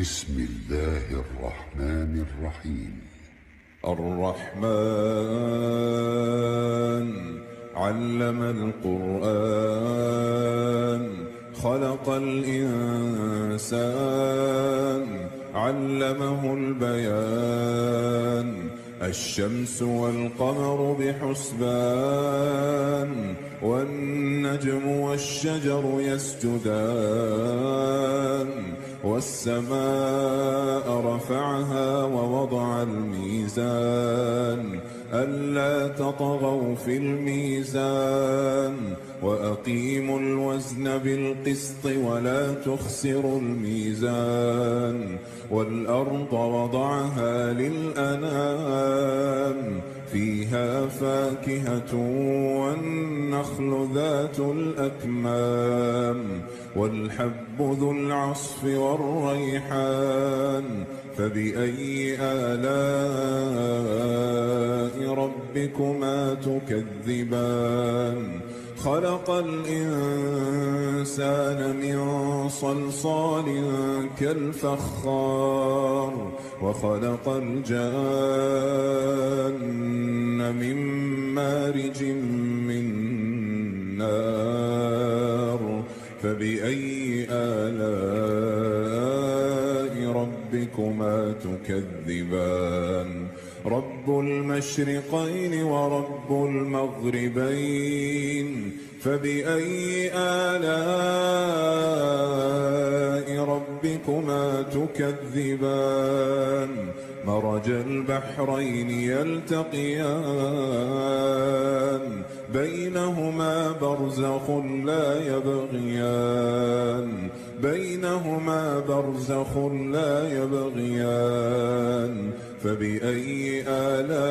بسم الله الرحمن الرحيم. الرحمن علم القرآن خلق الإنسان علمه البيان الشمس والقمر بحسبان والنجم والشجر يسجدان والسماء رفعها ووضع الميزان ألا تطغوا في الميزان وأقيموا الوزن بالقسط ولا تخسروا الميزان والأرض وضعها للأنام فيها فاكهة والنخل ذات الأكمام والحب ذو العصف والريحان فبأي آلاء ربكما تكذبان خلق الإنسان من صلصال كالفخار وخلق الجان من مارج من نار فبأي آلاء ربكما تكذبان رب المشرقين ورب المغربين فبأي آلاء ربكما تكذبان مرج البحرين يلتقيان بينهما برزخ لا يبغيان فبأي آلاء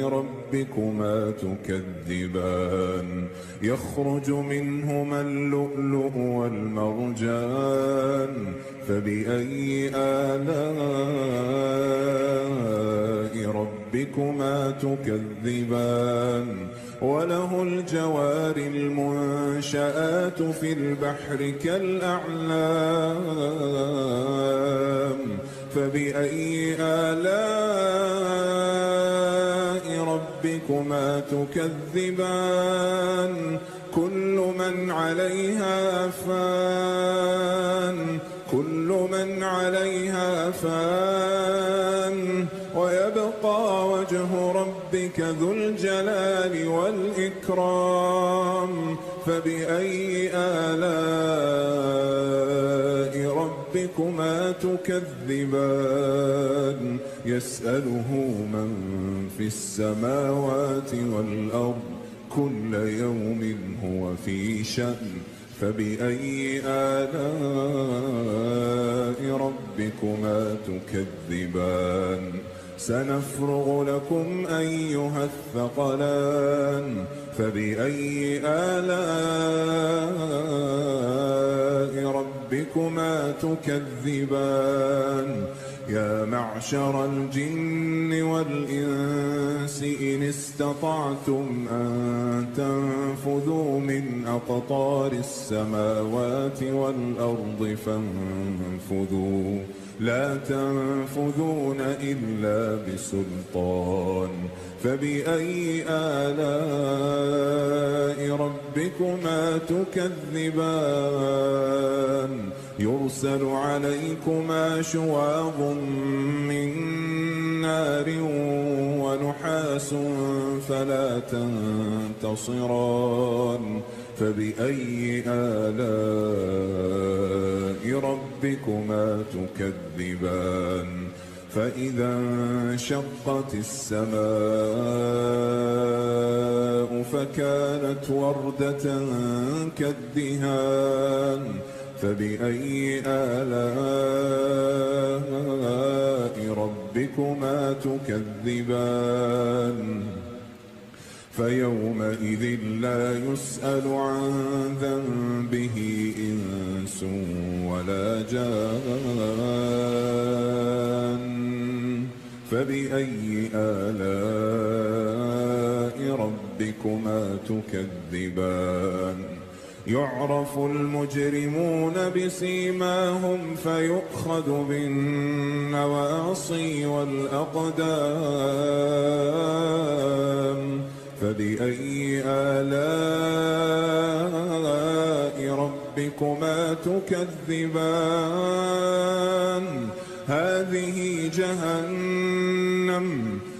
ربكما تكذبان يخرج منهما اللؤلؤ والمرجان فبأي آلاء ربكما تكذبان وله الجوار المنشآت في البحر كالأعلام فبأي آلاء ربكما تكذبان كل من عليها فان ويبقى وجه ربك ذو الجلال والإكرام فبأي آلاء ربكما تكذبان يسأله من في السماوات والأرض كل يوم هو في شأن فبأي آلاء ربكما تكذبان سنفرغ لكم أيها الثقلان فبأي آلاء ربكما تكذبان يا معشر الجن والإنس إن استطعتم أن تنفذوا من أقطار السماوات والأرض فانفذوا لا تنفذون إلا بسلطان فبأي آلاء ربكما تكذبان يرسل عليكما شواظ من نار ونحاس فلا تنتصران فبأي آلاء ربكما تكذبان فإذا انشقت السماء فكانت وردة كالدهان فبأي آلاء ربكما تكذبان فيومئذ لا يسأل عن ذنبه إنس ولا جان فبأي آلاء ربكما تكذبان يعرف المجرمون بسيماهم فيؤخذ بالنواصي والأقدام فبأي آلاء ربكما تكذبان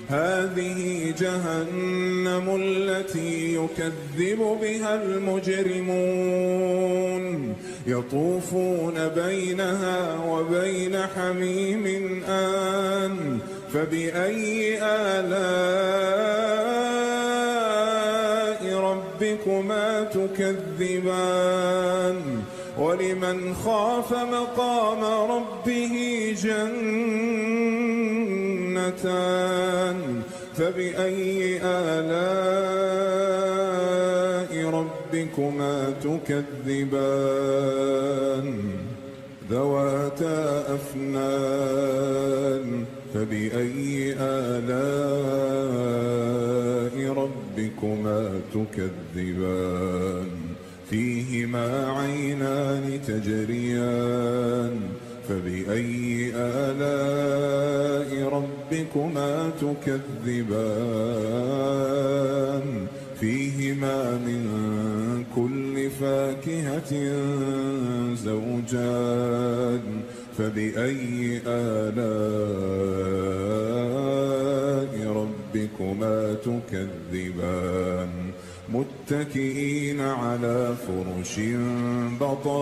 هذه جهنم التي يكذب بها المجرمون يطوفون بينها وبين حميم آن فبأي آلاء ربكما تكذبان ولمن خاف مقام ربه جنتان فبأي آلاء ربكما تكذبان ذواتا أفنان فبأي آلاء ربكما تكذبان فيهما عينان تجريان فبأي آلاء ربكما تكذبان فيهما من كل فاكهة زوجان فبأي آلاء ربكما تكذبان متكئين على فرش بطائنها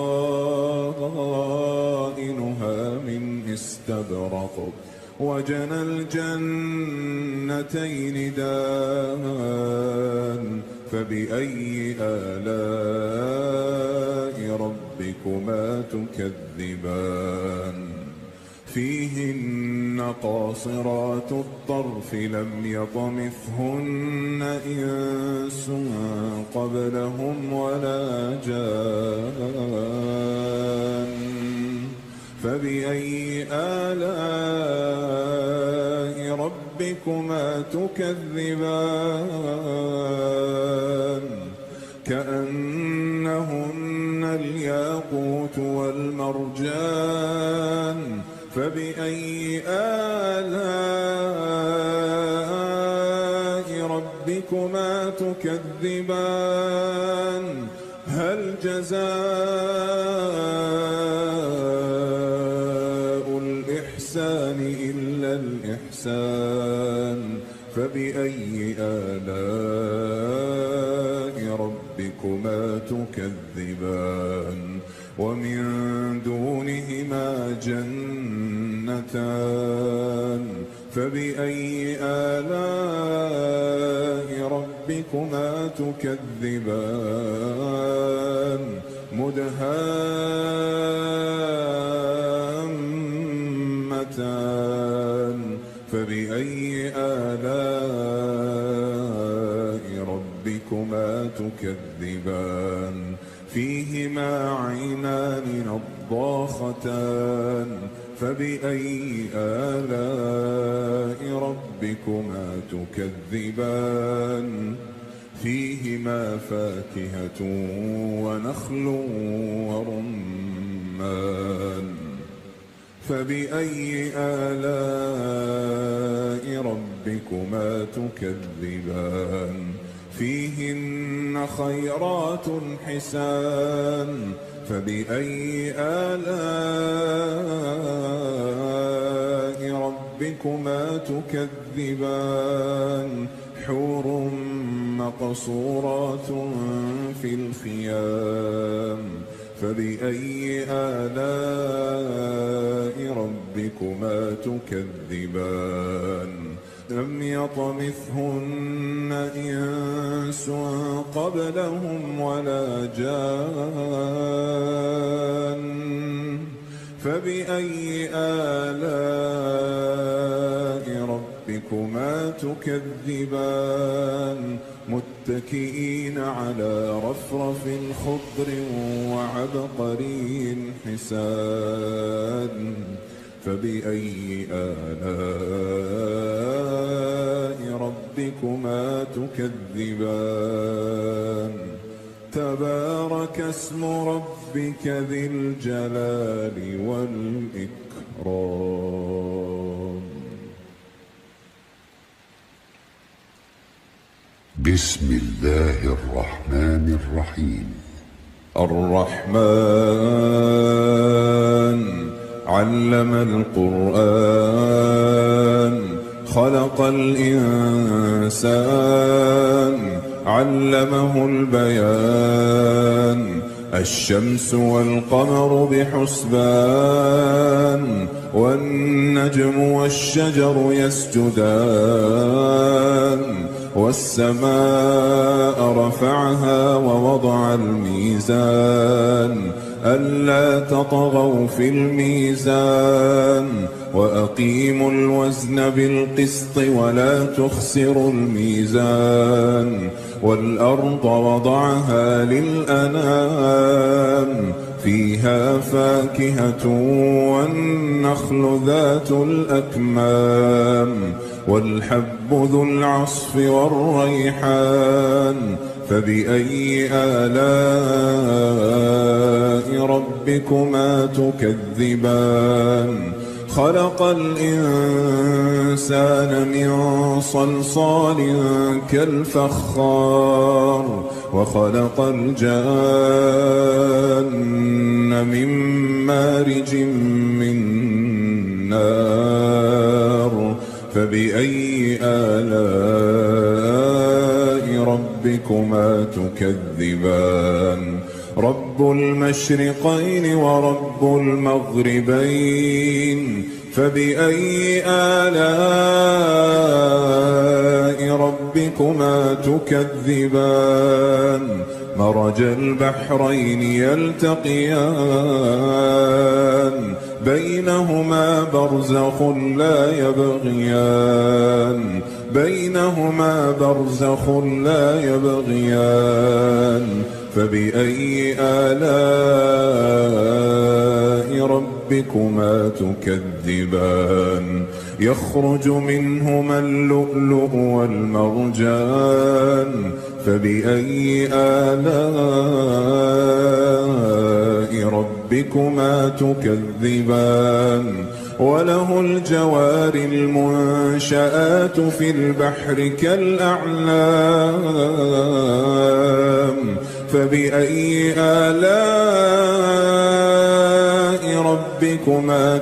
من استبرق وجنى الجنتين دان فبأي آلاء ربكما تكذبان فيهن قاصرات الطرف لم يطمثهن إنس قبلهم ولا جان فبأي آلاء ربكما تكذبان كأنهن الياقوت والمرجان فبأي آلاء ربكما تكذبان هل جزاء الإحسان إلا الإحسان فبأي آلاء ربكما تكذبان ومن دونهما جنتان فبأي آلاء ربكما تكذبان مدهامتان فبأي آلاء ربكما تكذبان فيهما عينان نضاختان فبأي آلاء ربكما تكذبان فيهما فاكهة ونخل ورمان فبأي آلاء ربكما تكذبان فيهن خيرات حسان فبأي آلاء ربكما تكذبان حور مقصورات في الخيام فبأي آلاء ربكما تكذبان لم يطمثهن إنس قبلهم ولا جان فبأي آلاء ربكما تكذبان متكئين على رفرف خضر وعبقري حسان فبأي آلاء ربكما تكذبان تبارك اسم ربك ذي الجلال والإكرام. بسم الله الرحمن الرحيم. الرحمن علم القرآن خلق الإنسان علمه البيان. الشمس والقمر بحسبان والنجم والشجر يسجدان. والسماء رفعها ووضع الميزان ألا تطغوا في الميزان وأقيموا الوزن بالقسط ولا تخسروا الميزان. والأرض وضعها للأنام فيها فاكهة والنخل ذات الأكمام والحب ذو العصف والريحان. فبأي آلاء ربكما تكذبان؟ خلق الإنسان من صلصال كالفخار وخلق الجان من مارج من نار. فبأي آلاء ربكما تكذبان؟ رب المشرقين ورب المغربين. فبأي آلاء ربكما تكذبان؟ مرج البحرين يلتقيان بينهما برزخ لا يبغيان. بينهما برزخ لا يبغيان. فبأي آلاء ربكما تكذبان؟ يخرج منهما اللؤلؤ والمرجان. فبأي آلاء ربكما تكذبان؟ وله الجوار المنشآت في البحر كالأعلام. فبأي آلاء ربكما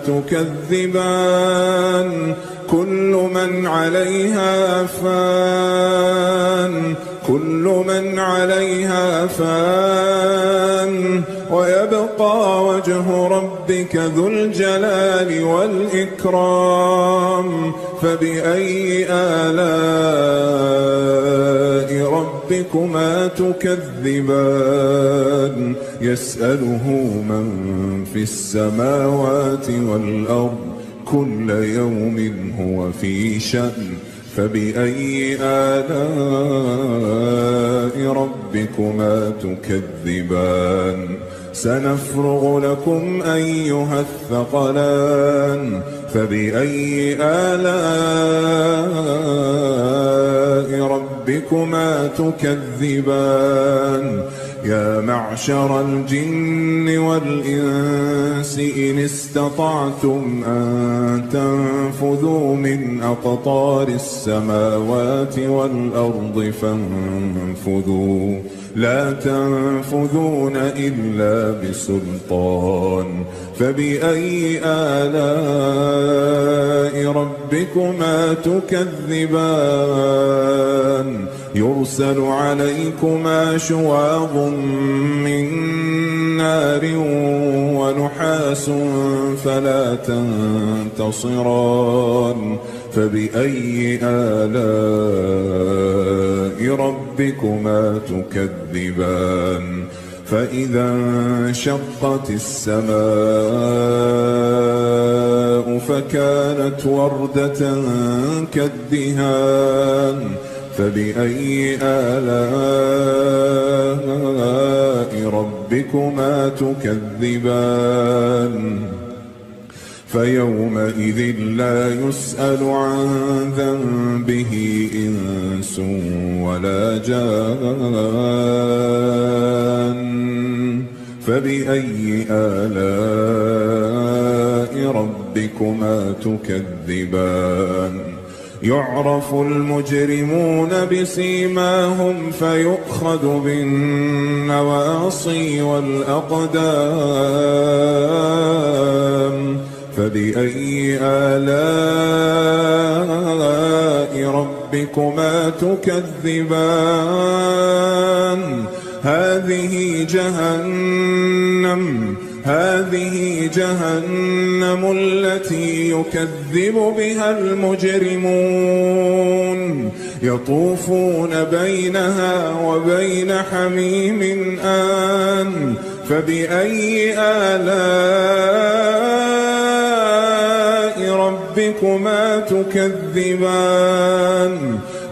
تكذبان؟ كل من عليها فان. كل من عليها فان ويبقى وجه ربك ذو الجلال والإكرام. فبأي آلاء ربكما تكذبان؟ يسأله من في السماوات والأرض كل يوم هو في شأن. فبأي آلاء ربكما تكذبان؟ سنفرغ لكم أيها الثقلان. فبأي آلاء ربكما تكذبان؟ يا معشر الجن والإنس إن استطعتم أن تنفذوا من أقطار السماوات والأرض فانفذوا لا تنفذون إلا بسلطان. فبأي آلاء ربكما تكذبان؟ يرسل عليكما شواظ من نار ونحاس فلا تنتصران. فبأي آلاء ربكما تكذبان؟ فإذا انشقت السماء فكانت وردة كالدهان. فبأي آلاء ربكما تكذبان؟ فيومئذ لا يسأل عن ذنبه إنس ولا جان. فبأي آلاء ربكما تكذبان؟ يعرف المجرمون بسيماهم فيؤخذ بالنواصي والأقدام. فبأي آلاء ربكما تكذبان؟ هذه جهنم التي يكذب بها المجرمون، يطوفون بينها وبين حميم آن. فبأي آلاء ربكما تكذبان؟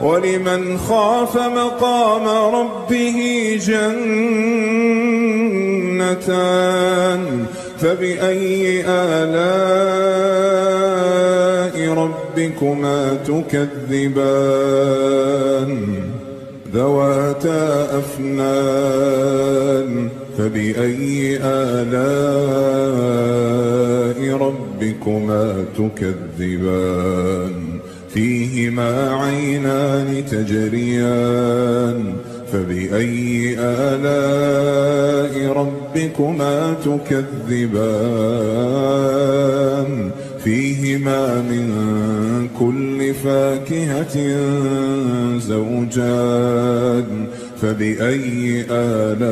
ولمن خاف مقام ربه جنتان. فبأي آلاء ربكما تكذبان؟ ذواتا أفنان. فبأي آلاء ربكما تكذبان؟ فيهما عينان تجريان. فبأي آلاء ربكما تكذبان؟ فيهما من كل فاكهة زوجان. فبأي آلاء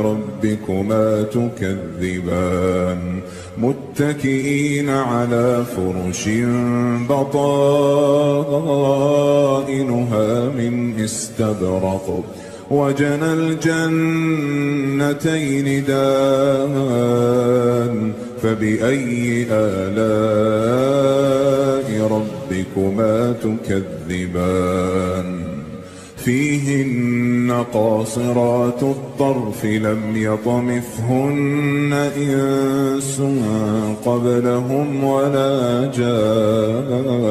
ربكما تكذبان؟ متكئين على فرش بطائنها من استبرق وجنى الجنتين دان. فبأي آلاء ربكما تكذبان؟ فيهن قاصرات الطرف لم يطمثهن إنس قبلهم ولا جان.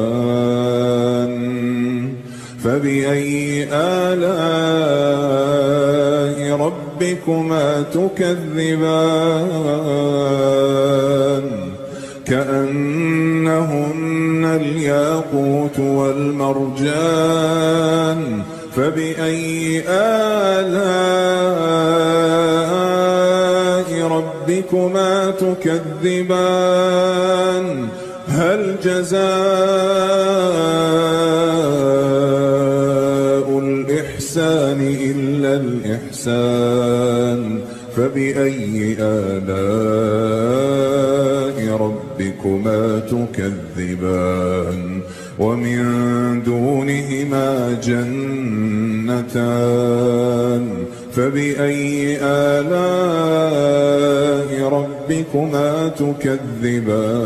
فبأي آلاء ربكما تكذبان؟ كأنهن الياقوت والمرجان. فبأي آلاء ربكما تكذبان؟ هل جزاء الإحسان إلا الإحسان؟ فبأي آلاء ربكما تكذبان؟ ومن دونهما جنتان. فبأي آلاء ربكما تكذبان؟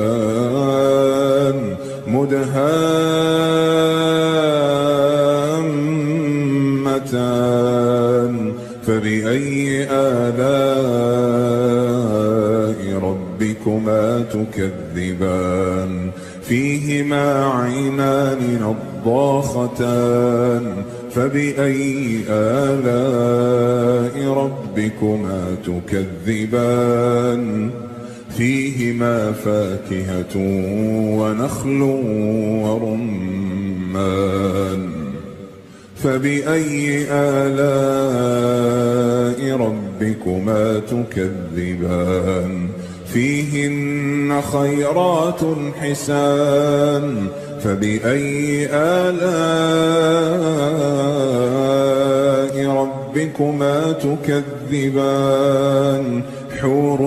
مدهامتان. فبأي آلاء ربكما تكذبان؟ فيهما عينان نضاختان. فبأي آلاء ربكما تكذبان؟ فيهما فاكهة ونخل ورمان. فبأي آلاء ربكما تكذبان؟ فيهن خيرات حسان. فبأي آلاء ربكما تكذبان؟ حور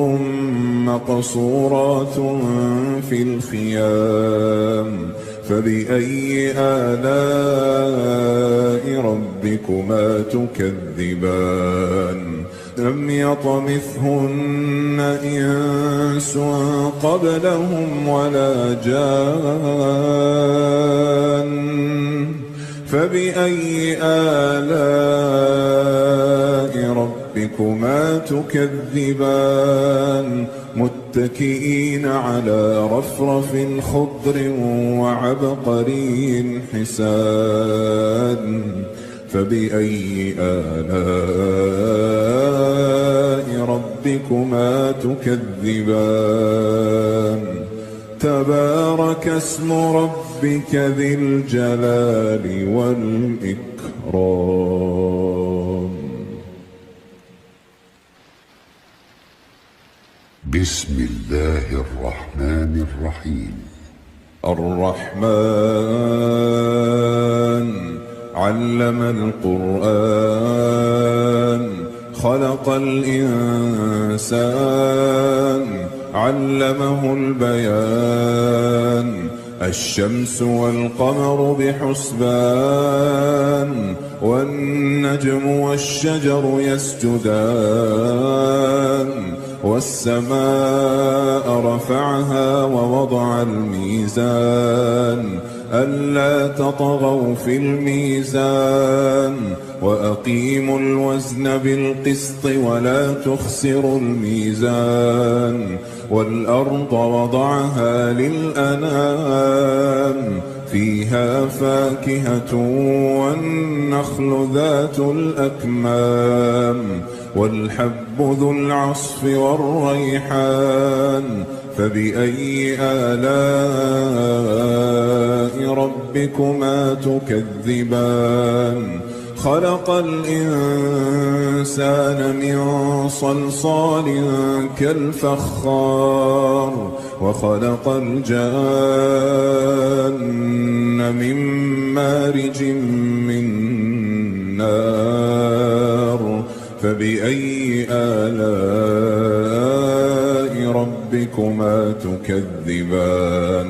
مقصورات في الخيام. فبأي آلاء ربكما تكذبان؟ لم يطمثهن إنس قبلهم ولا جان. فبأي آلاء ربكما ربكما تكذبان متكئين على رفرف خضر وعبقري حسان فبأي آلاء ربكما تكذبان تبارك اسم ربك ذي الجلال والإكرام. بسم الله الرحمن الرحيم. الرحمن علم القرآن خلق الإنسان علمه البيان الشمس والقمر بحسبان والنجم والشجر يسجدان والسماء رفعها ووضع الميزان ألا تطغوا في الميزان وأقيموا الوزن بالقسط ولا تخسروا الميزان والأرض وضعها للأنام فيها فاكهة والنخل ذات الأكمام والحب ذو العصف والريحان فبأي آلاء ربكما تكذبان خلق الإنسان من صلصال كالفخار وخلق الجان من مارج من نار فبأي آلاء ربكما تكذبان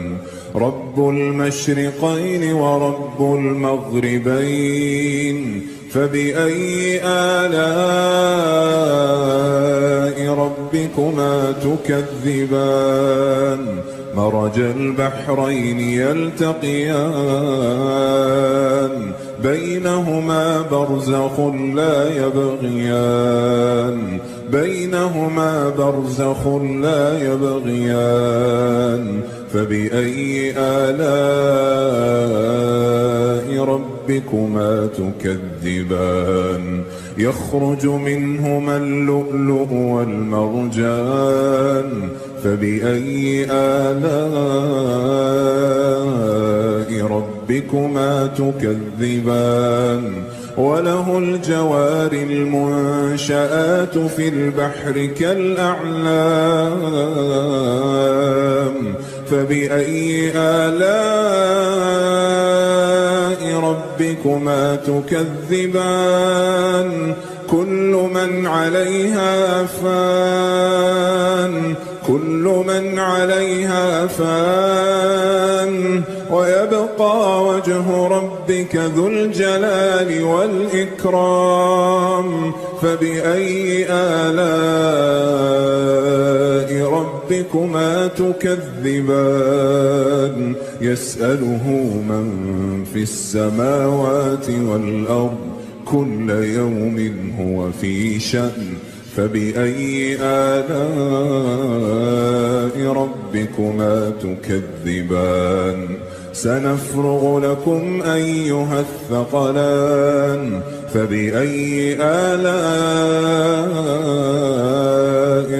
رب المشرقين ورب المغربين فبأي آلاء ربكما تكذبان مرج البحرين يلتقيان بينهما برزخ لا يبغيان بينهما برزخ لا يبغيان فبأي آلاء ربكما تكذبان يخرج منهما اللؤلؤ والمرجان فبأي آلاء ربكما تكذبان وله الجوار المنشآت في البحر كالأعلام فبأي آلاء ربكما تكذبان كل من عليها فان كل من عليها فان ويبقى وجه ربك ذو الجلال والإكرام فبأي آلاء ربكما تكذبان يسأله من في السماوات والأرض كل يوم هو في شأن فبأي آلاء ربكما تكذبان سنفرغ لكم أيها الثقلان فبأي آلاء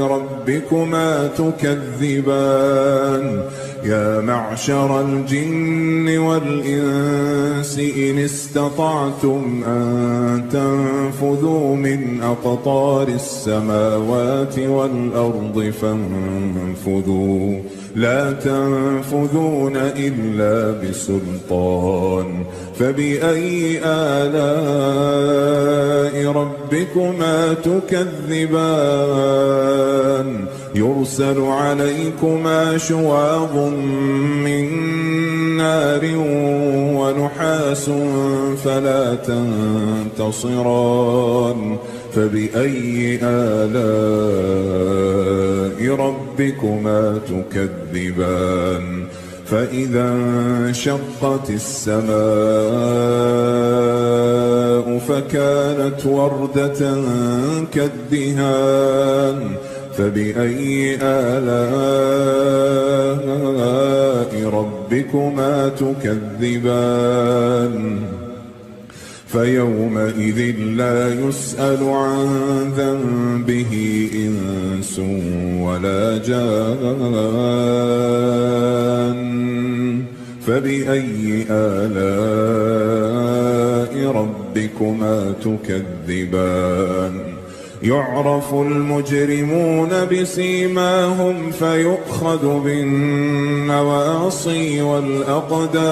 ربكما تكذبان يا معشر الجن والإنس إن استطعتم أن تنفذوا من أقطار السماوات والأرض فانفذوا لا تنفذون إلا بسلطان فبأي آلاء ربكما تكذبان يرسل عليكما شواظ من نار ونحاس فلا تنتصران فبأي آلاء ربكما تكذبان فإذا انشقت السماء فكانت وردة كالدهان فبأي آلاء ربكما تكذبان فيومئذ لا يسأل عن ذنبه إنس ولا جان فبأي آلاء ربكما تكذبان يعرف المجرمون بسيماهم فيؤخذ بالنواصي والأقدام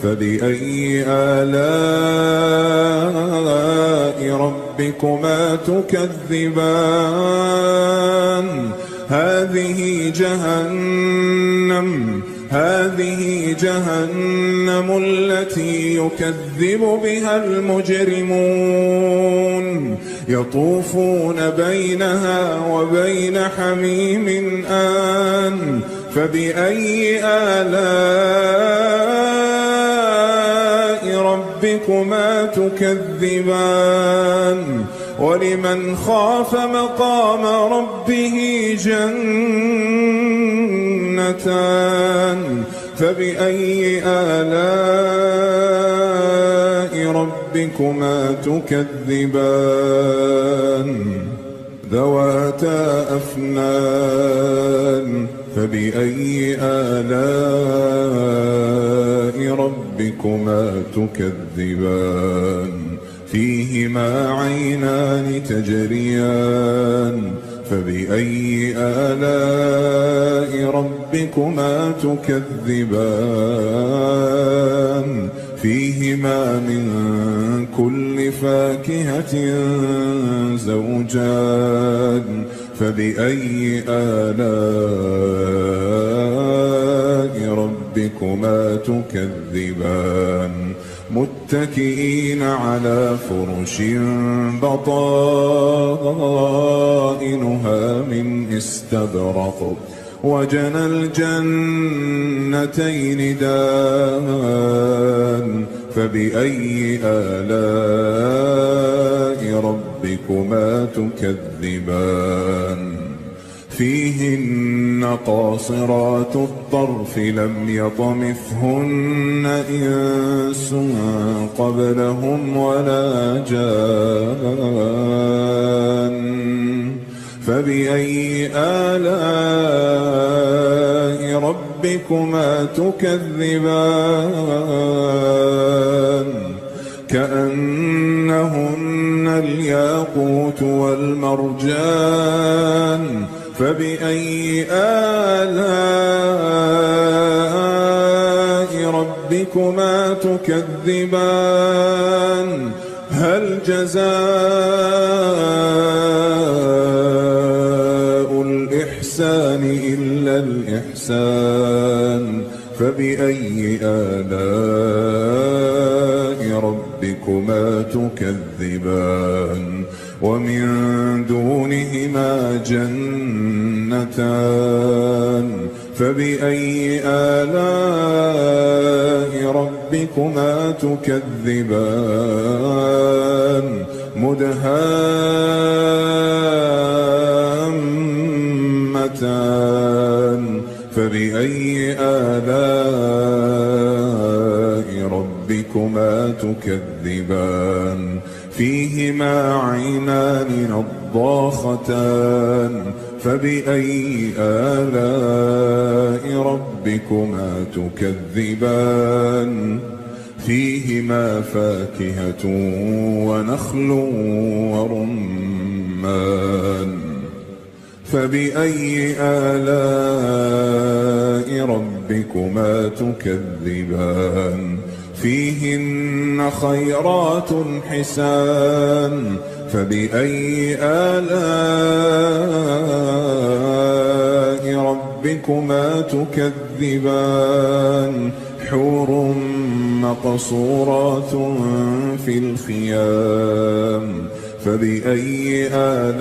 فبأي آلاء ربكما تكذبان هذه جهنم التي يكذب بها المجرمون يطوفون بينها وبين حميم آن فبأي آلاء ربكما تكذبان ولمن خاف مقام ربه جنتان فبأي آلاء ربكما تكذبان ذواتا أفنان فبأي آلاء ربكما تكذبان فيهما عينان تجريان فبأي آلاء ربكما تكذبان فيهما من كل فاكهة زوجان فبأي آلاء ربكما تكذبان متكئين على فرش بطائنها من استبرق وجنى الجنتين دان فبأي آلاء ربكما تكذبان فيهن قاصرات الطرف لم يطمثهن إنس قبلهم ولا جان فبأي آلاء ربكما تكذبان كأنهن الياقوت والمرجان فبأي آلاء ربكما تكذبان هل جزاء الإحسان إلا الإحسان فبأي آلاء ربكما تكذبان ومن دونهما جنتان فبأي آلاء ربكما تكذبان مدهامتان فبأي آلاء ربكما تكذبان فيهما عينان نضاختان فبأي آلاء ربكما تكذبان فيهما فاكهة ونخل ورمان فبأي آلاء ربكما تكذبان فيهن خيرات حسان فبأي آلاء ربكما تكذبان حور مقصورات في الخيام فبأي آلاء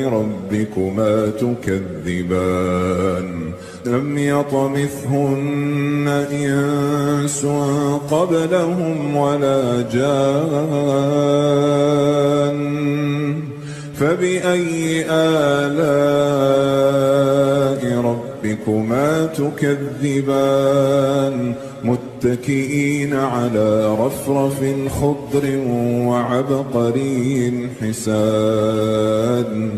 ربكما ربكما تكذبان لم يطمثهن إنس قبلهم ولا جان فبأي آلاء ربكما تكذبان متكئين على رفرف خضر وعبقري حسان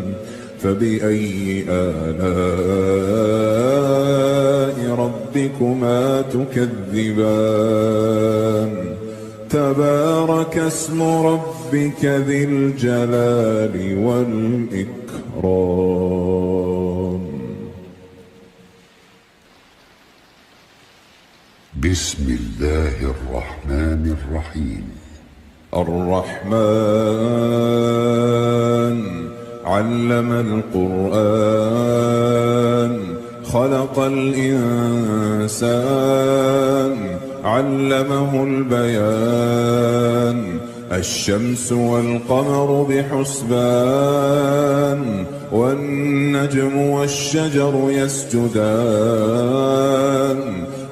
فبأي آلاء ربكما تكذبان تبارك اسم ربك ذي الجلال والإكرام. بسم الله الرحمن الرحيم. الرحمن علم القرآن خلق الإنسان علمه البيان الشمس والقمر بحسبان والنجم والشجر يسجدان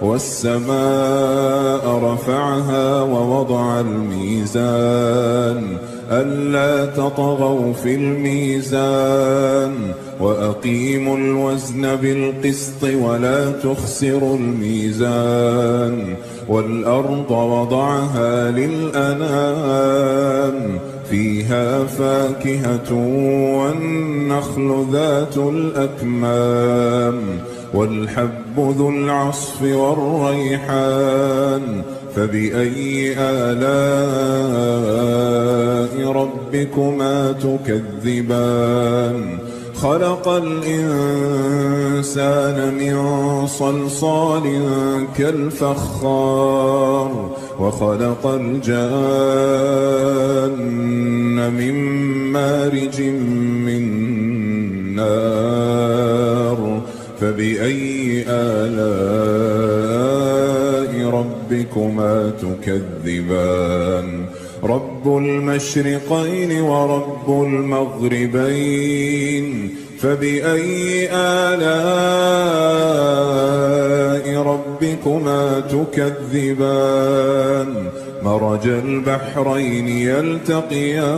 والسماء رفعها ووضع الميزان ألا تطغوا في الميزان وأقيموا الوزن بالقسط ولا تخسروا الميزان والأرض وضعها للأنام فيها فاكهة والنخل ذات الأكمام والحب ذو العصف والريحان فبأي آلاء ربكما تكذبان خلق الإنسان من صلصال كالفخار وخلق الجان من مارج من نار فبأي آلاء ربكما تكذبان رب المشرقين ورب المغربين فبأي آلاء ربكما تكذبان مرج البحرين يلتقيان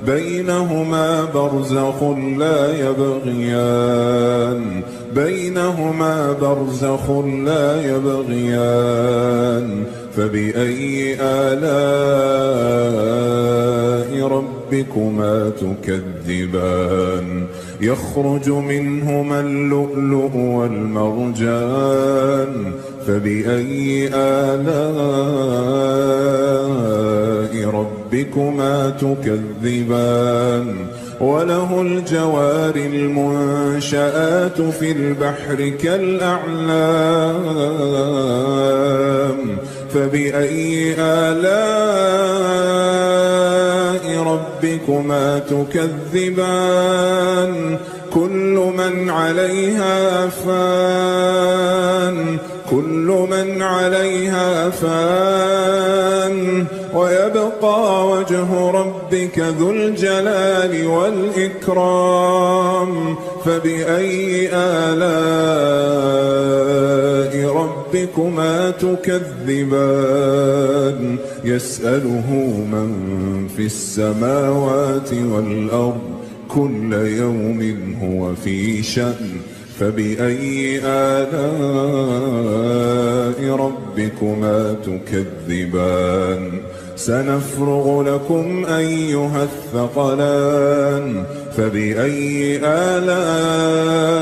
بينهما برزخ لا يبغيان بينهما برزخ لا يبغيان فبأي آلاء ربكما تكذبان يخرج منهما اللؤلؤ والمرجان فبأي آلاء ربكما تكذبان وله الجوار المنشآت في البحر كالأعلام فبأي آلاء ربكما تكذبان كل من عليها فان كل من عليها فان ويبقى وجه ربك ذو الجلال والإكرام فبأي آلاء ربكما تكذبان يسأله من في السماوات والأرض كل يوم هو في شأن فبأي آلاء ربكما تكذبان سنفرغ لكم أيها الثقلان فبأي آلاء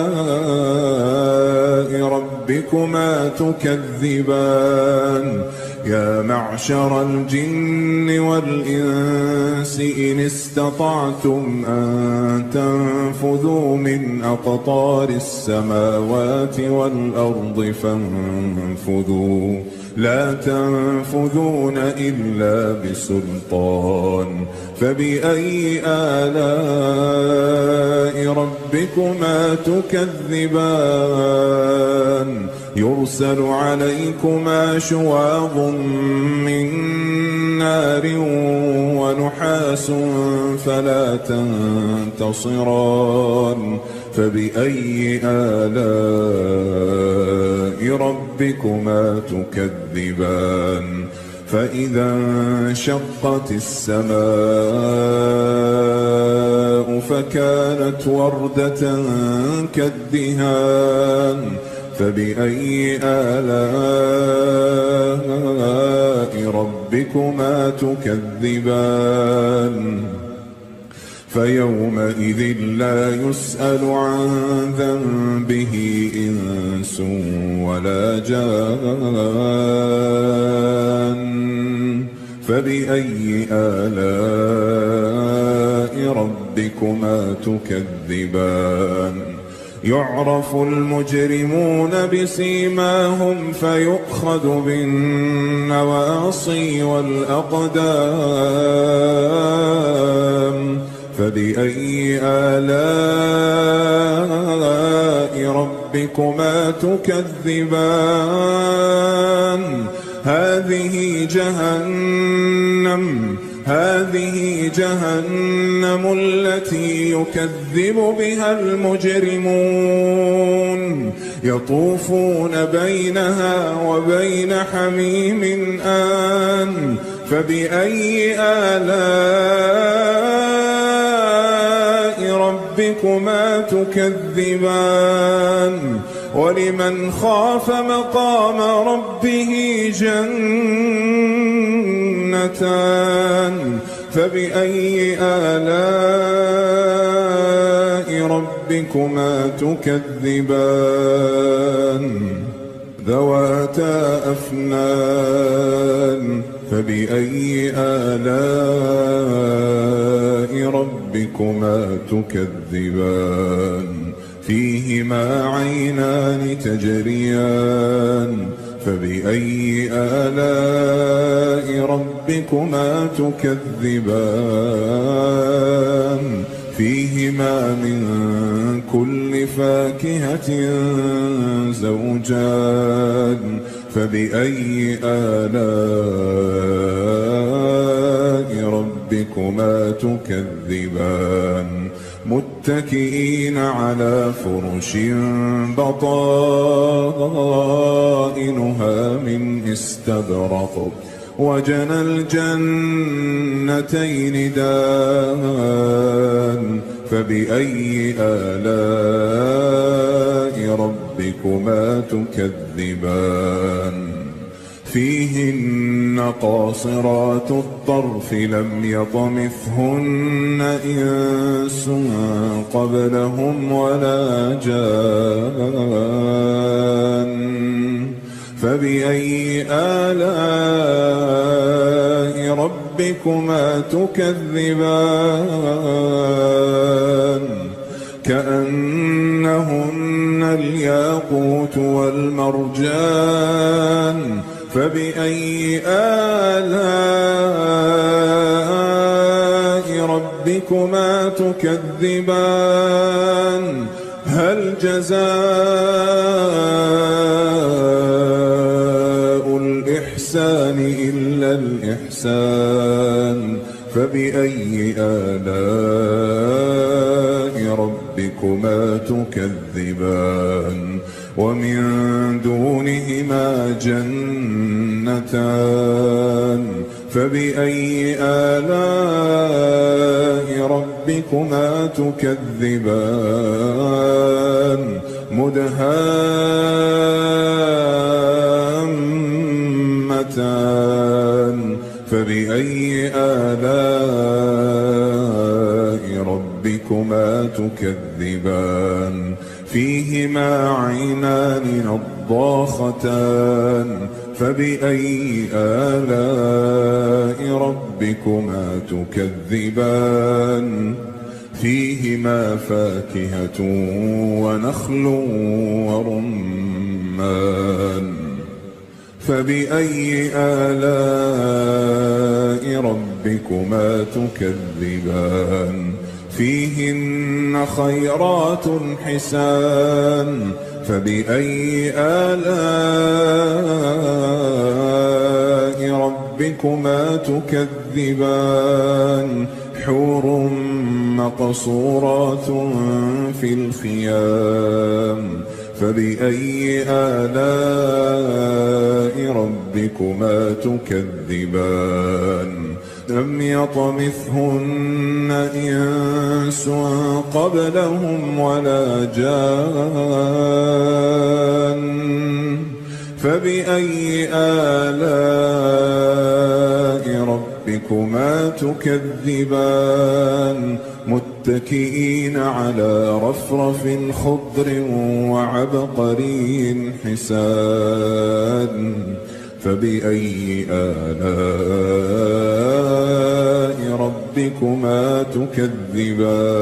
ربكما تكذبان يا معشر الجن والإنس إن استطعتم أن تنفذوا من أقطار السماوات والأرض فانفذوا لا تنفذون إلا بسلطان فبأي آلاء ربكما تكذبان يرسل عليكما شواظ من نار ونحاس فلا تنتصران فبأي آلاء ربكما تكذبان فإذا انشقت السماء فكانت وردة كالدهان فبأي آلاء ربكما تكذبان فيومئذ لا يسأل عن ذنبه إنس ولا جان فبأي آلاء ربكما تكذبان يعرف المجرمون بسيماهم فيؤخذ بالنواصي والأقدام فبأي آلاء ربكما تكذبان هذه جهنم التي يكذب بها المجرمون يطوفون بينها وبين حميم آن فبأي آلاء ربكما تكذبان ولمن خاف مقام ربه جنتان فبأي آلاء ربكما تكذبان ذواتا أفنان فبأي آلاء ربكما تكذبان فيهما عينان تجريان فبأي آلاء ربكما تكذبان فيهما من كل فاكهة زوجان فبأي آلاء ربكما تكذبان متكئين على فرش بطائنها من استبرق وجنى الجنتين دان فبأي آلاء ربكما تكذبان فيهن قاصرات الطرف لم يطمثهن إنس قبلهم ولا جان فبأي آلاء ربكما تكذبان كأنهن الياقوت والمرجان فبأي آلاء ربكما تكذبان هل جزاء الإحسان إلا الإحسان فبأي آلاء ربكما تكذبان ومن دونهما جنتان فبأي آلاء ربكما تكذبان مدهامتان فبأي آلاء ربكما تكذبان فيهما عينان نضاختان فبأي آلاء ربكما تكذبان فيهما فاكهة ونخل ورمان فبأي آلاء ربكما تكذبان فيهن خيرات حسان فبأي آلاء ربكما تكذبان حور مقصورات في الخيام فبأي آلاء ربكما تكذبان لم يطمثهن إنس قبلهم ولا جان فبأي آلاء ربكما تكذبان متكئين على رفرف خضر وعبقري حسان فبأي آلاء ربكما تكذبان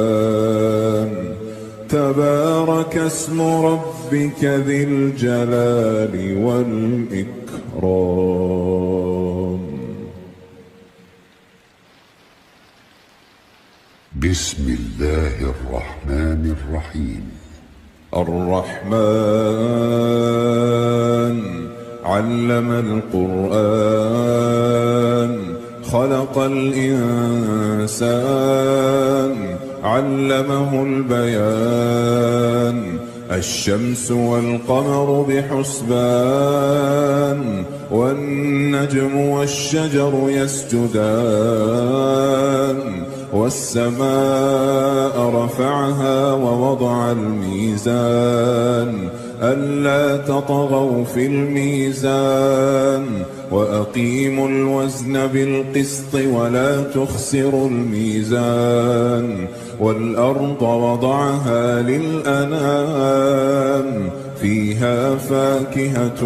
تبارك اسم ربك ذي الجلال والإكرام. بسم الله الرحمن الرحيم. الرحمن علم القرآن خلق الإنسان علمه البيان الشمس والقمر بحسبان والنجم والشجر يسجدان والسماء رفعها ووضع الميزان ألا تطغوا في الميزان وأقيموا الوزن بالقسط ولا تخسروا الميزان والأرض وضعها للأنام فيها فاكهة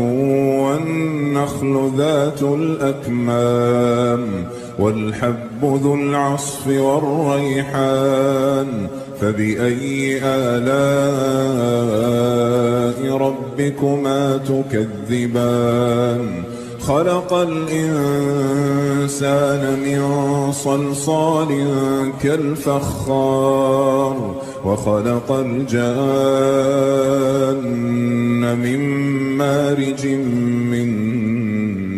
والنخل ذات الأكمام والحب ذو العصف والريحان فبأي آلاء ربكما تكذبان خلق الإنسان من صلصال كالفخار وخلق الجان من مارج من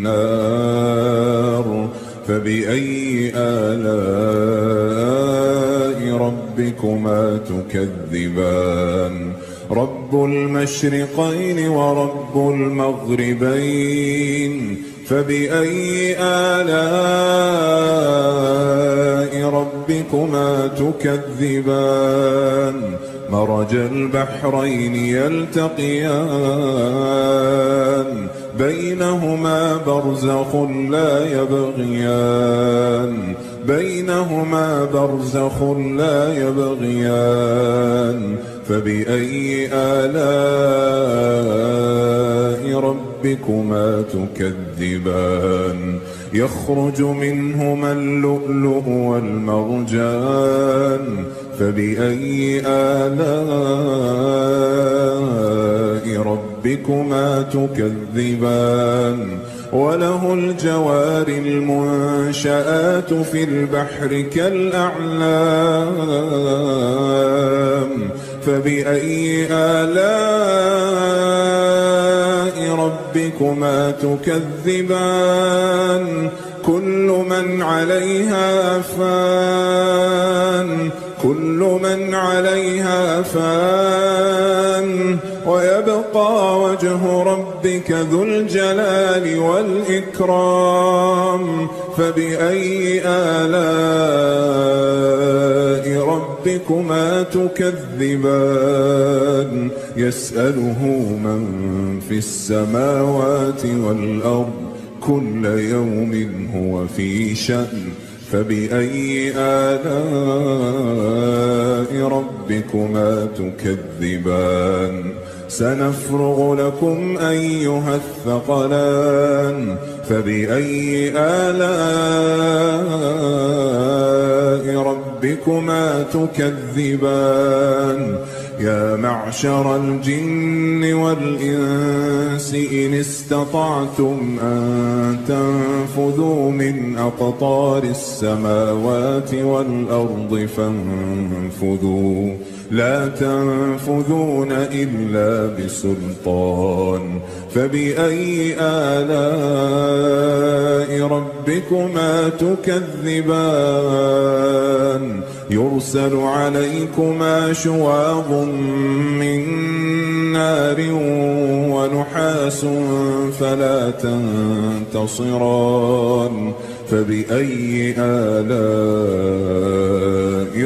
نار فبأي آلاء ربكما تكذبان رب المشرقين ورب المغربين فبأي آلاء ربكما تكذبان مرج البحرين يلتقيان بينهما برزخ لا يبغيان بينهما برزخ لا يبغيان فبأي آلاء ربكما تكذبان يخرج منهما اللؤلؤ والمرجان فبأي آلاء ربكما تكذبان وله الجوار المنشآت في البحر كالأعلام فبأي آلاء ربكما تكذبان كل من عليها فان كل من عليها فان ويبقى وجه ربك ذو الجلال والإكرام فبأي آلاء ربكما تكذبان يسأله من في السماوات والأرض كل يوم هو في شأن فبأي آلاء ربكما تكذبان سنفرغ لكم أيها الثقلان فبأي آلاء ربكما ربكما تكذبان يا معشر الجن والإنس إن استطعتم أن تنفذوا من أقطار السماوات والأرض فانفذوا لا تنفذون إلا بسلطان فبأي آلاء ربكما تكذبان يرسل عليكما شواظ من نار ونحاس فلا تنتصران فبأي آلاء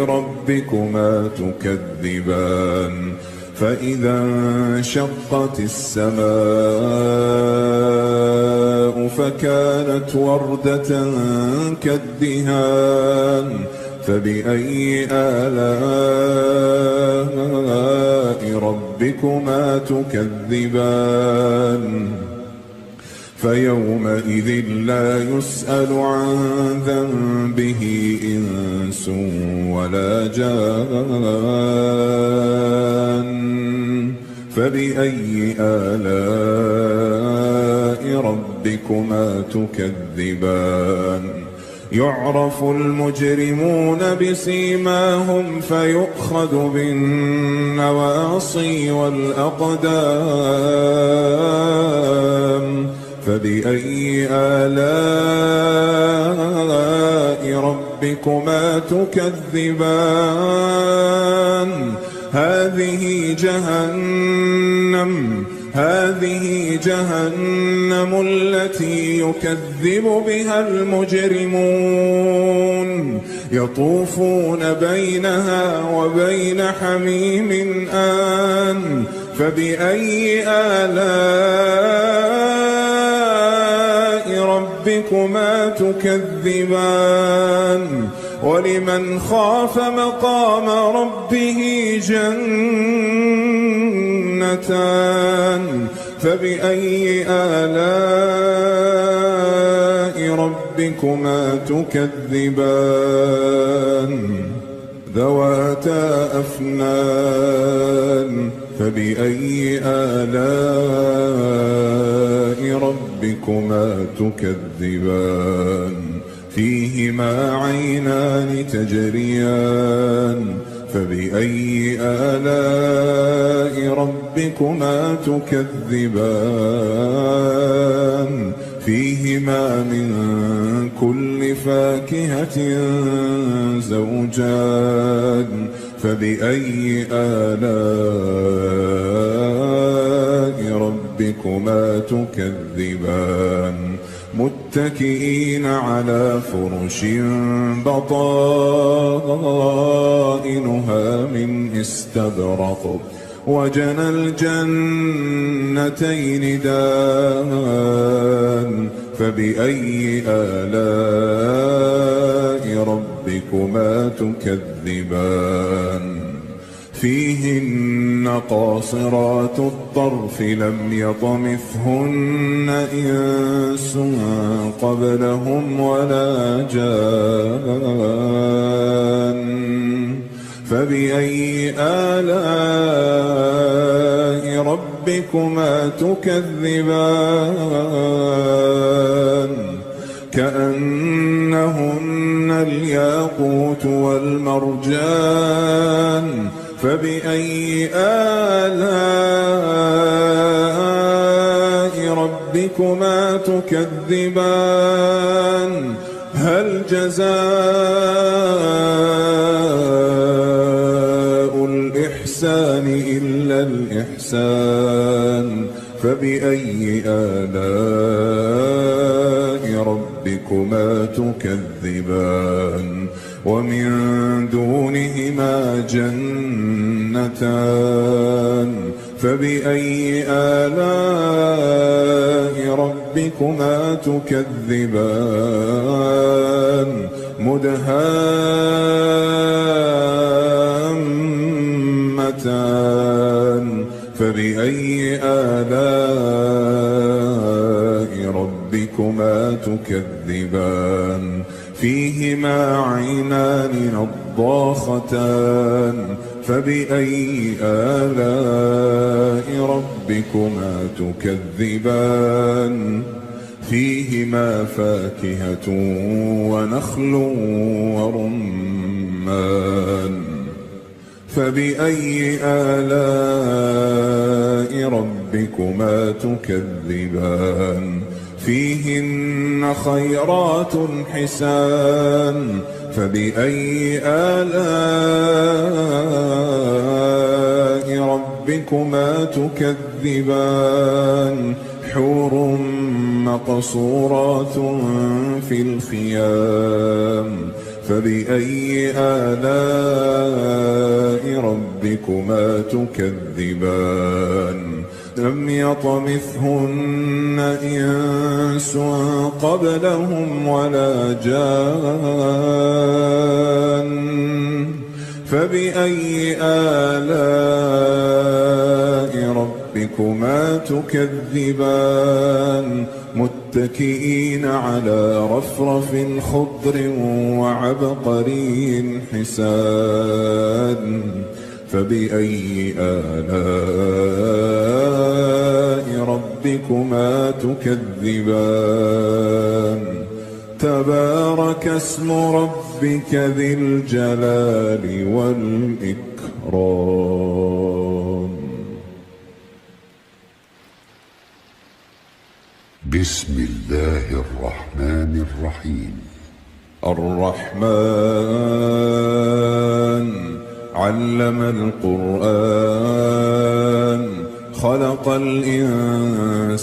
ربكما تكذبان فإذا انشقت السماء فكانت وردة كالدهان فبأي آلاء ربكما تكذبان فيومئذ لا يسأل عن ذنبه إنس ولا جان فبأي آلاء ربكما تكذبان يعرف المجرمون بسيماهم فيؤخذ بالنواصي والأقدام فبأي آلاء ربكما تكذبان هذه جهنم التي يكذب بها المجرمون يطوفون بينها وبين حميم آن فبأي آلاء ربكما تكذبان ولمن خاف مقام ربه جنتان فبأي آلاء ربكما تكذبان ذواتا أفنان فبأي آلاء ربكما تكذبان فيهما عينان تجريان فبأي آلاء ربكما تكذبان فيهما من كل فاكهة زوجان فبأي آلاء ربكما تكذبان متكئين على فرش بطائنها من استبرق وجنى الجنتين دان فبأي آلاء ربكما تكذبان فيهن قاصرات الطرف لم يطمثهن إنس قبلهم ولا جان فبأي آلاء ربكما تكذبان كأنهن الياقوت والمرجان فبأي آلاء ربكما تكذبان هل جزاء الإحسان إلا الإحسان فبأي آلاء ربكما تكذبان ومن دونهما جنتان فبأي آلاء ربكما تكذبان مدهامتان فبأي آلاء ربكما تكذبان فيهما عينان نضاختان فبأي آلاء ربكما تكذبان فيهما فاكهة ونخل ورمان فبأي آلاء ربكما تكذبان فيهن خيرات حسان فبأي آلاء ربكما تكذبان حور مقصورات في الخيام فبأي آلاء ربكما تكذبان لم يطمثهن إنس قبلهم ولا جان فبأي آلاء ربكما تكذبان متكئين على رفرف خضر وعبقري حسان فبأي آلاء ربكما تكذبان تبارك اسم ربك ذي الجلال والإكرام. بسم الله الرحمن الرحيم. الرحمن علم القرآن خلق الإنسان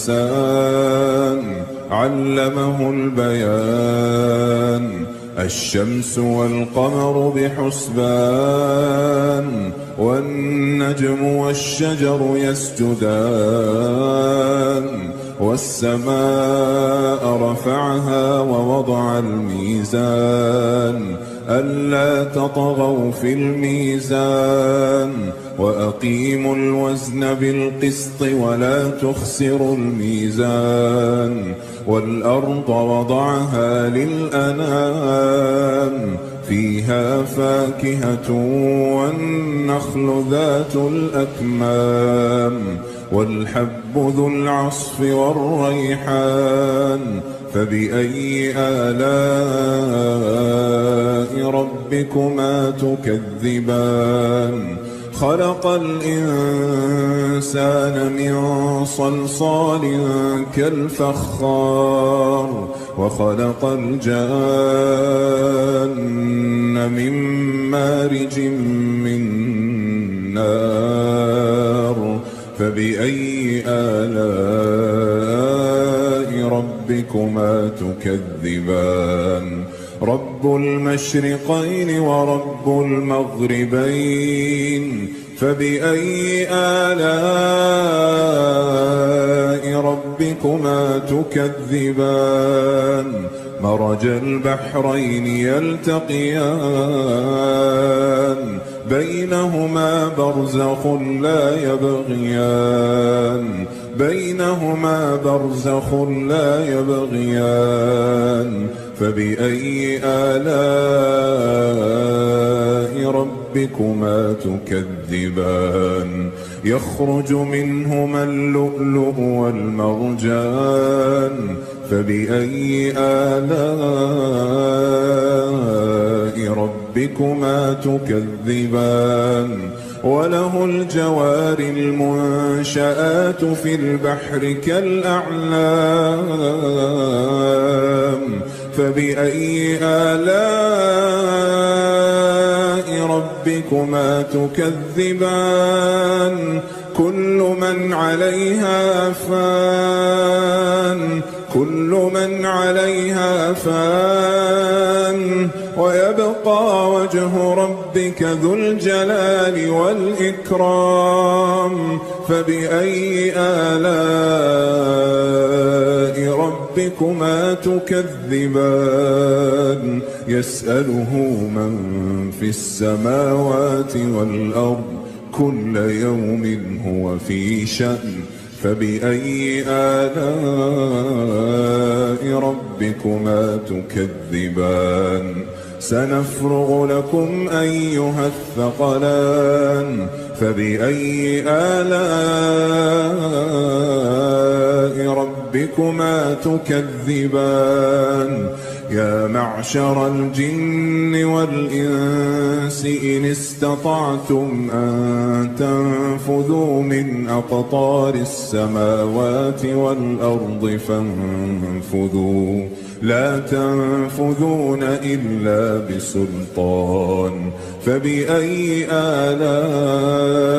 علمه البيان الشمس والقمر بحسبان والنجم والشجر يسجدان والسماء رفعها ووضع الميزان ألا تطغوا في الميزان وأقيموا الوزن بالقسط ولا تخسروا الميزان والأرض وضعها للأنام فيها فاكهة والنخل ذات الأكمام والحب ذو العصف والريحان فبأي آلاء ربكما تكذبان خلق الإنسان من صلصال كالفخار وخلق الجان من مارج من نار فبأي آلاء ربكما تكذبان رب المشرقين ورب المغربين فبأي آلاء ربكما تكذبان مرج البحرين يلتقيان بينهما برزخ لا يبغيان بينهما برزخ لا يبغيان فبأي آلاء ربكما تكذبان يخرج منهما اللؤلؤ والمرجان فبأي آلاء ربكما تكذبان وله الجوار المنشآت في البحر كالأعلام فبأي آلاء ربكما تكذبان كل من عليها فان كل من عليها فان ويبقى وجه ربك ذو الجلال والإكرام فبأي آلاء ربكما تكذبان يسأله من في السماوات والأرض كل يوم هو في شأن فبأي آلاء ربكما تكذبان سنفرغ لكم أيها الثقلان فبأي آلاء ربكما تكذبان يا معشر الجن والإنس إن استطعتم أن تنفذوا من أقطار السماوات والأرض فانفذوا لا تنفذون إلا بسلطان فبأي آلاء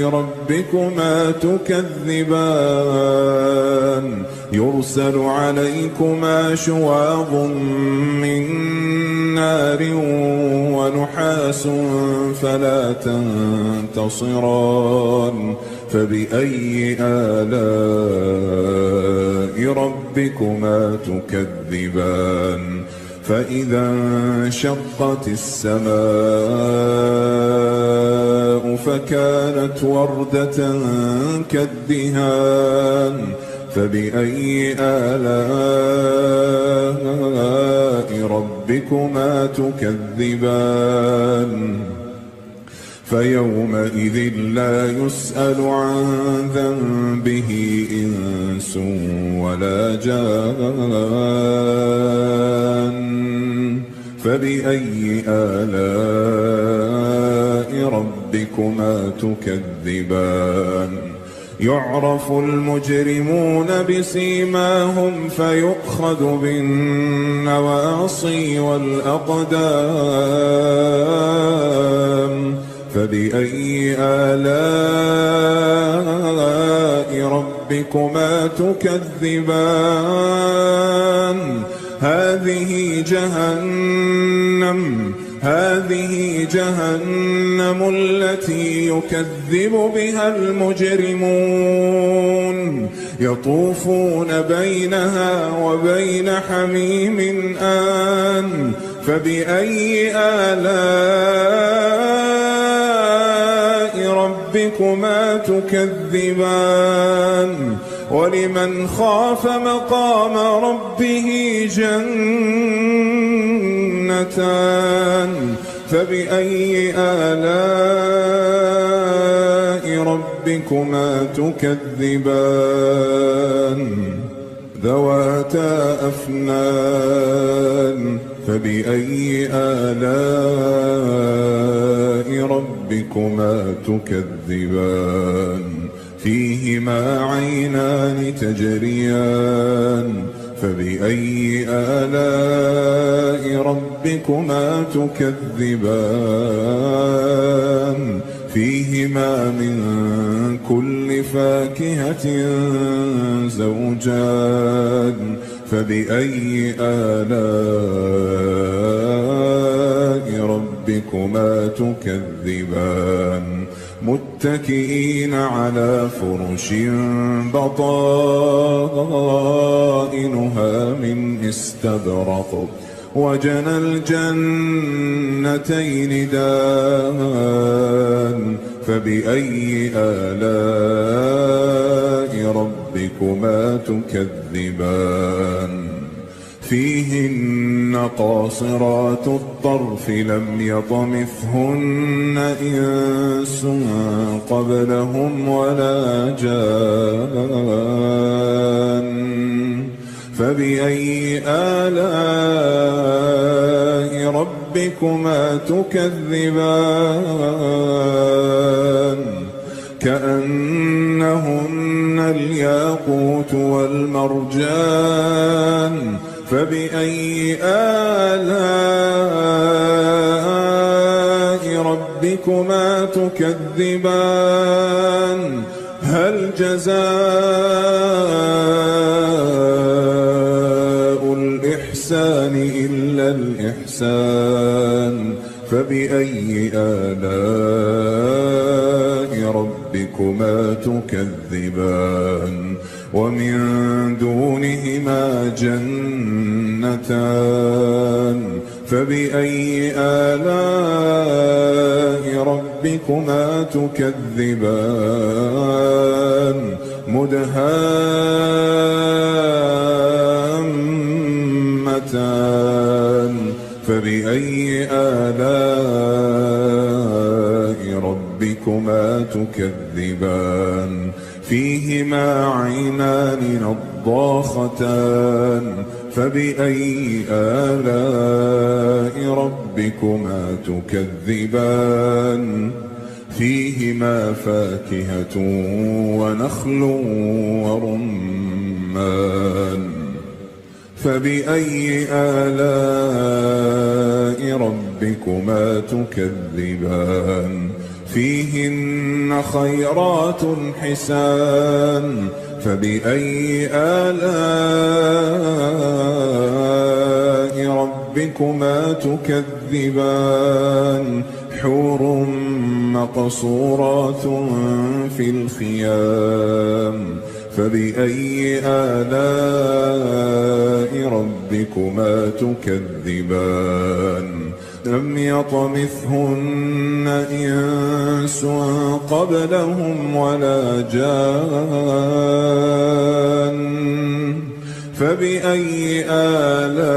ربكما تكذبان يرسل عليكما شواظ من نار ونحاس فلا تنتصران فبأي آلاء ربكما تكذبان فإذا انشقت السماء فكانت وردة كالدهان فبأي آلاء ربكما تكذبان فيومئذ لا يسأل عن ذنبه إنس ولا جان فبأي آلاء ربكما تكذبان يعرف المجرمون بسيماهم فيؤخذ بالنواصي والأقدام فبأي آلاء ربكما تكذبان هذه جهنم التي يكذب بها المجرمون يطوفون بينها وبين حميم آن فبأي آلاء ربكما تكذبان ولمن خاف مقام ربه جنتان فبأي آلاء ربكما تكذبان ذواتا أفنان فبأي آلاء ربكما تكذبان فيهما عينان تجريان فبأي آلاء ربكما تكذبان فيهما من كل فاكهة زوجان فبأي آلاء ربكما تكذبان متكئين على فرش بطائنها من استبرق وجنى الجنتين دان فبأي آلاء ربكما تكذبان فيهن قاصرات الطرف لم يطمثهن إنس قبلهم ولا جان فبأي آلاء ربكما تكذبان كأنهن الياقوت والمرجان فبأي آلاء ربكما تكذبان هل جزاء الإحسان إلا الإحسان فبأي آلاء ربكما تكذبان ومن دونهما جنتان فبأي آلاء ربكما تكذبان مدهامتان فبأي آلاء ربكما تكذبان فيهما عينان نضاختان فبأي آلاء ربكما تكذبان فيهما فاكهة ونخل ورمان فبأي آلاء ربكما تكذبان فيهن خيرات حسان فبأي آلاء ربكما تكذبان حور مقصورات في الخيام فبأي آلاء ربكما تكذبان لم يطمثهن إنس قبلهم ولا جان فبأي آلاء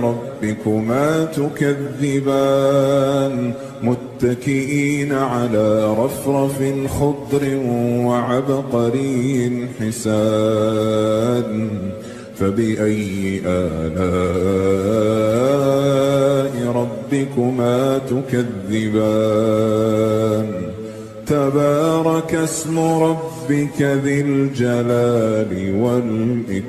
ربكما تكذبان متكئين على رفرف خضر وعبقري حسان فبأي آلاء ربكما تكذبان تبارك اسم ربك ذي الجلال والإكرام